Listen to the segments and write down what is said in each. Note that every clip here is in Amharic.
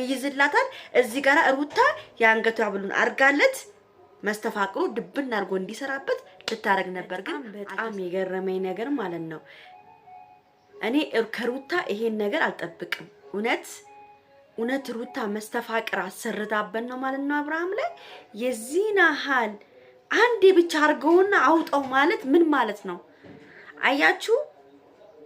ይይዝላታል እዚህ ጋር ሩታ ያንገቱ ያብሉን አርጋለት መስተፋቅሩ ድብና አርጎ እንዲሰራበት ልታረግ ነበር ግን በጣም የገረመኝ ነገር ማለት ነው እኔ ከሩታ ይሄን ነገር አልጠብቅም እውነት ሩታ መስተፋቅር አሰርታበን ነው ማለት ነው አብርሃም ላይ የዚህና ሐል አንዴ ብቻ አርገውና አውጣው ማለት ምን ማለት ነው አያችሁ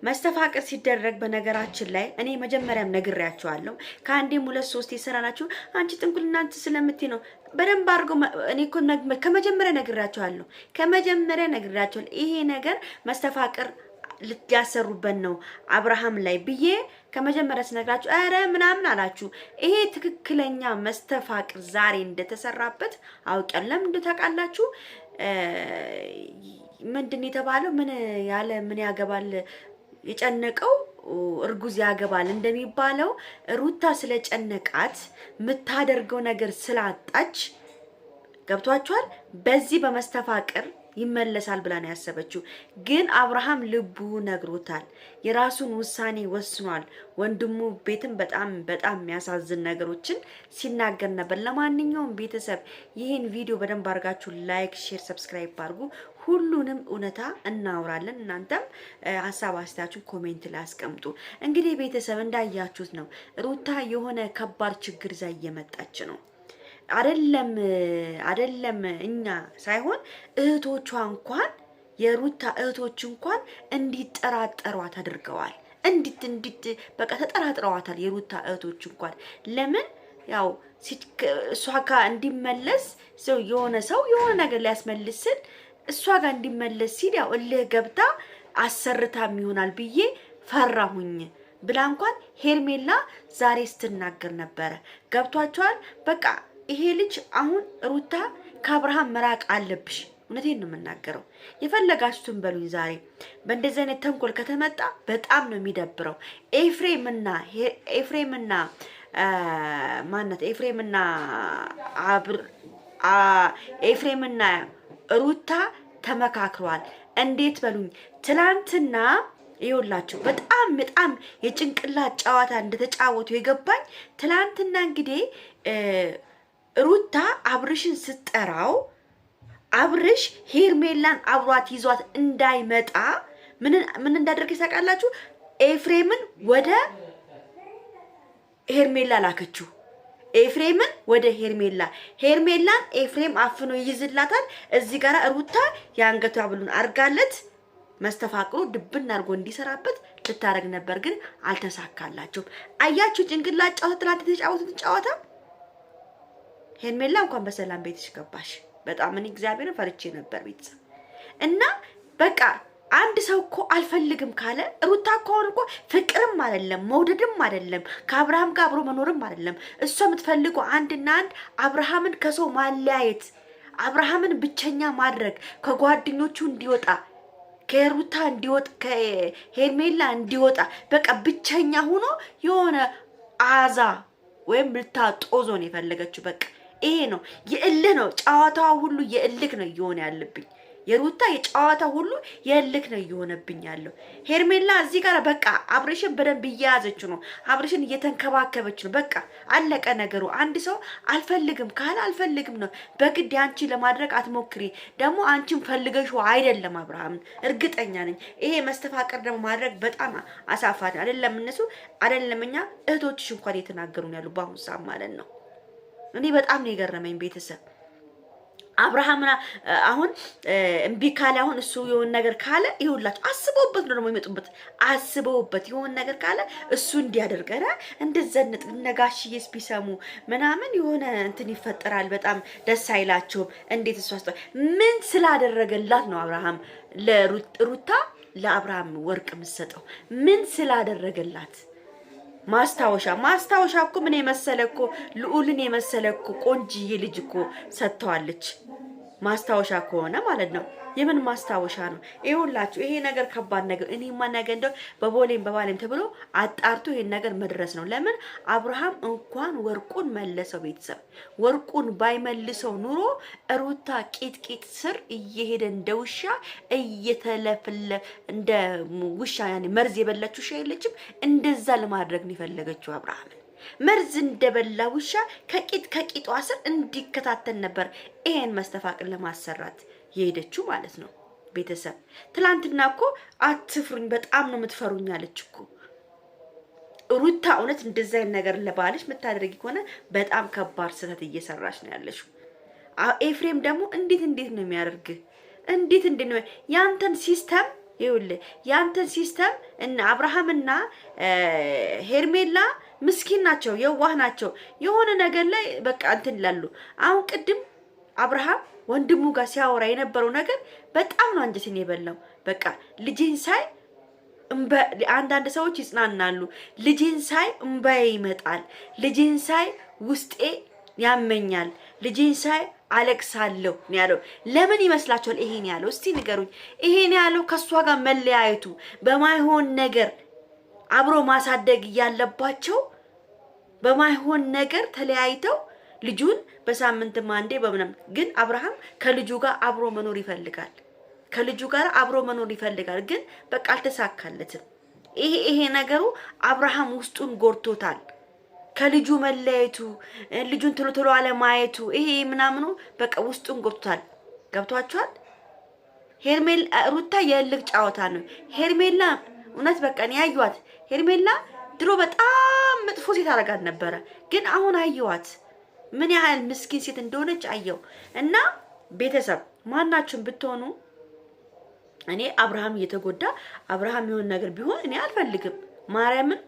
መስተፋቅር ሲደረግ በነገራችን ላይ እኔ መጀመሪያም ነግሬያቸዋለሁ ከአንዴም ሁለት ሶስት ይሰራናችሁ አንቺ ጥንቁልናንት ስለምትይ ነው በደንብ አርጎ እኔ እኮ ከመጀመሪያ ነግሬያቸዋለሁ ይሄ ነገር መስተፋቅር ልትያሰሩበት ነው አብርሃም ላይ ብዬ ከመጀመሪያ ስነግራችሁ አረ ምናምን አላችሁ ይሄ ትክክለኛ መስተፋቅር ዛሬ እንደተሰራበት አውቀለም እንደታቃላችሁ ምንድን የተባለው ምን ያለ ምን ያገባል የጨነቀው እርጉዝ ያገባል እንደሚባለው ሩታ ስለጨነቃት ምታደርገው ነገር ስላጣች ገብቷችኋል በዚህ በመስተፋቅር ይመለሳል ብላ ነው ያሰበችው ግን አብርሃም ልቡ ነግሮታል የራሱን ውሳኔ ወስኗል ወንድሙ ቤትም በጣም የሚያሳዝን ነገሮችን ሲናገር ነበር ለማንኛውም ቤተሰብ ይሄን ቪዲዮ በደንብ አርጋችሁ ላይክ ሼር ሰብስክራይብ አድርጉ ሁሉንም እውነታ እናወራለን እናንተም ሐሳብ አስተያየታችሁን ኮሜንት ላይ አስቀምጡ እንግዲህ ቤተሰብ እንዳያችሁት ነው ሩታ የሆነ ከባድ ችግር ይዛ እየመጣች ነው አይደለም እኛ ሳይሆን እህቶቿ እንኳን የሩታ እህቶች እንኳን እንዲጠራጠሯት አድርገዋል እንዲት በቃ ተጠራጥረዋታል የሩታ እህቶች እንኳን ለምን ያው እሷ ጋር እንዲመለስ የሆነ ነገር ሊያስመልስን እሷ ጋር እንዲመለስ ሲል ያው እልህ ገብታ አሰርታም ይሆናል ብዬ ፈራሁኝ ብላ እንኳን ሄርሜላ ዛሬ ስትናገር ነበር ገብቷቸዋል በቃ ይሄ ልጅ አሁን ሩታ ከአብርሃም መራቅ አለብሽ እውነቴን ነው የምናገረው የፈለጋችሁትን በሉኝ ዛሬ በእንደዚህ አይነት ተንኮል ከተመጣ በጣም ነው የሚደብረው ኤፍሬምና ሩታ ተመካክሯል እንዴት በሉኝ ትላንትና ይውላችሁ በጣም የጭንቅላት ጨዋታ እንደተጫወቱ የገባኝ ትላንትና እንግዲህ ሩታ አብርሽን ስትጠራው አብርሽ ሄርሜላን አብሯት ይዟት እንዳይመጣ ምን እንዳደረገ ይሳቃላችሁ ኤፍሬምን ወደ ሄርሜላ ላከችው ኤፍሬምን ወደ ሄርሜላን ኤፍሬም አፍኖ ይይዝላታል እዚህ ጋር ሩታ ያንገቱ ያብሉን አርጋለት መስተፋቅሩ ድብና አርጎ እንዲሰራበት ልታረግ ነበር ግን አልተሳካላችሁም አያችሁ ጭንቅላት ጨዋታ ትላንት የተጫወቱት ጨዋታ ሄርሜላ እንኳን በሰላም ቤትሽ ገባሽ በጣም እኔ እግዚአብሔርን ፈርቼ ነበር ቤተሰብ እና በቃ አንድ ሰው እኮ አልፈልግም ካለ ሩታ እኮ አሁን እኮ ፍቅርም አይደለም መውደድም አይደለም ከአብርሃም ጋር አብሮ መኖርም አይደለም እሷ የምትፈልገው አንድና አንድ አብርሃምን ከሰው ማለያየት አብርሃምን ብቸኛ ማድረግ ከጓደኞቹ እንዲወጣ ከሩታ እንዲወጣ ከሄርሜላ እንዲወጣ በቃ ብቸኛ ሆኖ የሆነ አዛ ወይም ልታጦዞ ነው የፈለገችው በቃ ይሄ ነው የእልህ ነው ጨዋታው ሁሉ የእልህ ነው እየሆነ ያለብኝ የሩታ የጨዋታ ሁሉ የእልህ ነው እየሆነብኝ ያለው ሄርሜላ እዚህ ጋር በቃ አብርሽን በደንብ እያያዘች ነው አብርሽን እየተንከባከበች ነው በቃ አለቀ ነገሩ አንድ ሰው አልፈልግም ካለ አልፈልግም ነው በግድ አንቺ ለማድረግ አትሞክሪ ደግሞ አንቺን ፈልገሽው አይደለም አብርሃም እርግጠኛ ነኝ ይሄ መስተፋቅር ደግሞ ማድረግ በጣም አሳፋሪ አይደለም እነሱ አይደለምኛ እህቶችሽ እንኳን እየተናገሩን ያሉ ባሁን ሰዓት ማለት ነው እኔ በጣም ነው የገረመኝ ቤተሰብ አብርሃምና አሁን እምቢ ካለ አሁን እሱ የሆነ ነገር ካለ ይሁላችሁ አስበውበት ነው ደግሞ የሚመጡበት አስበውበት የሆነ ነገር ካለ እሱ እንዲያደርገራ እንደዘንጥ ነጋሽዬስ ቢሰሙ ምናምን የሆነ እንትን ይፈጠራል በጣም ደስ አይላቸውም እንዴት እሱ ምን ስላደረገላት ነው አብርሃም ለሩታ ለአብርሃም ወርቅ መስጠው ምን ስላደረገላት ማስታወሻ እኮ ምን የመሰለኮ ልዑልን የመሰለኮ ቆንጂዬ ልጅ እኮ ሰጥተዋለች ማስታወሻ ከሆነ ማለት ነው የምን ማስታወሻ ነው ይሁላችሁ ይሄ ነገር ከባድ ነገር እኔማ ነገ እንደው በቦሌም ተብሎ አጣርቶ ይሄን ነገር መድረስ ነው ለምን አብርሃም እንኳን ወርቁን መለሰው ቤተሰብ ወርቁን ባይመልሰው ኑሮ ሩታ ቂጥቂጥ ስር እየሄደ እንደውሻ እየተለፈለ እንደ ውሻ ያኔ መርዝ የበላችሁ ሻይ የለችም እንደዛ ለማድረግ ነው የፈለገችው አብርሃም መርዝ እንደበላ ውሻ ከቂጧ ስር እንዲከታተል ነበር ይሄን መስተፋቅር ለማሰራት የሄደችው ማለት ነው። ቤተሰብ ትላንትና እኮ አትፍሩኝ በጣም ነው የምትፈሩኝ አለች እኮ ሩታ። እውነት እንደዛ አይነት ነገር ለባልሽ የምታደርጊ ከሆነ በጣም ከባድ ስህተት እየሰራሽ ነው ያለሽው። ኤፍሬም ደግሞ እንዴት ነው የሚያደርግ እንዴት ነው ያንተን ሲስተም ይኸውልህ ያንተን ሲስተም እና አብርሃምና ሄርሜላ ምስኪን ናቸው፣ የዋህ ናቸው። የሆነ ነገር ላይ በቃ እንትን ይላሉ። አሁን ቅድም አብርሃም ወንድሙ ጋር ሲያወራ የነበረው ነገር በጣም ነው አንጀቴን የበላው። በቃ ልጄን ሳይ አንዳንድ ሰዎች ይጽናናሉ። ልጄን ሳይ እምባዬ ይመጣል፣ ልጄን ሳይ ውስጤ ያመኛል፣ ልጄን ሳይ አለቅሳለሁ ነው ያለው። ለምን ይመስላችኋል ይሄን ያለው? እስቲ ንገሩኝ። ይሄን ያለው ከሷ ጋር መለያየቱ በማይሆን ነገር አብሮ ማሳደግ ያለባቸው በማይሆን ነገር ተለያይተው ልጁን በሳምንት ማንዴ በመናም ግን አብርሃም ከልጁ ጋር አብሮ መኖር ይፈልጋል። ከልጁ ጋር አብሮ መኖር ይፈልጋል፣ ግን በቃ አልተሳካለትም። ይሄ ነገሩ አብርሃም ውስጡን ጎርቶታል። ከልጁ መለያየቱ ልጁን ቶሎ አለማየቱ ይሄ ምናምኑ በቃ ውስጡን ጎርቶታል። ገብቷችኋል? ሄርሜላ ሩታ የልቅ ጫወታ ነው። ሄርሜላ እውነት በቃ ነው ያዩዋት። ሄርሜላ ድሮ በጣም መጥፎ ሴት አደረጋት ነበረ፣ ግን አሁን አየዋት ምን ያህል ምስኪን ሴት እንደሆነች አየው። እና ቤተሰብ ማናችሁም ብትሆኑ እኔ አብርሃም እየተጎዳ አብርሃም የሆነ ነገር ቢሆን እኔ አልፈልግም። ማርያምን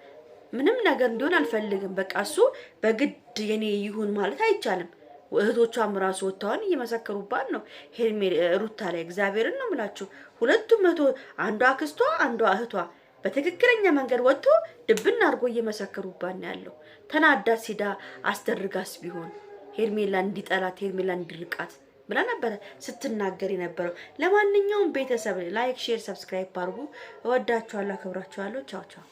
ምንም ነገር እንዲሆን አልፈልግም። በቃ እሱ በግድ የኔ ይሁን ማለት አይቻልም። እህቶቿም ራሱ ወጣውን እየመሰከሩባት ነው ሩታ ላይ። እግዚአብሔርን ነው የምላችሁ። ሁለቱም አንዷ አክስቷ አንዷ እህቷ በትክክለኛ መንገድ ወጥቶ ድብና አድርጎ እየመሰከሩባት ነው ያለው። ተናዳት ሲዳ አስደርጋስ ቢሆን ሄርሜላ እንዲጠላት ሄርሜላ እንዲርቃት ብላ ነበር ስትናገር የነበረው። ለማንኛውም ቤተሰብ ላይክ፣ ሼር፣ ሰብስክራይብ አድርጉ። እወዳችኋለሁ፣ አከብራችኋለሁ። ቻው ቻው።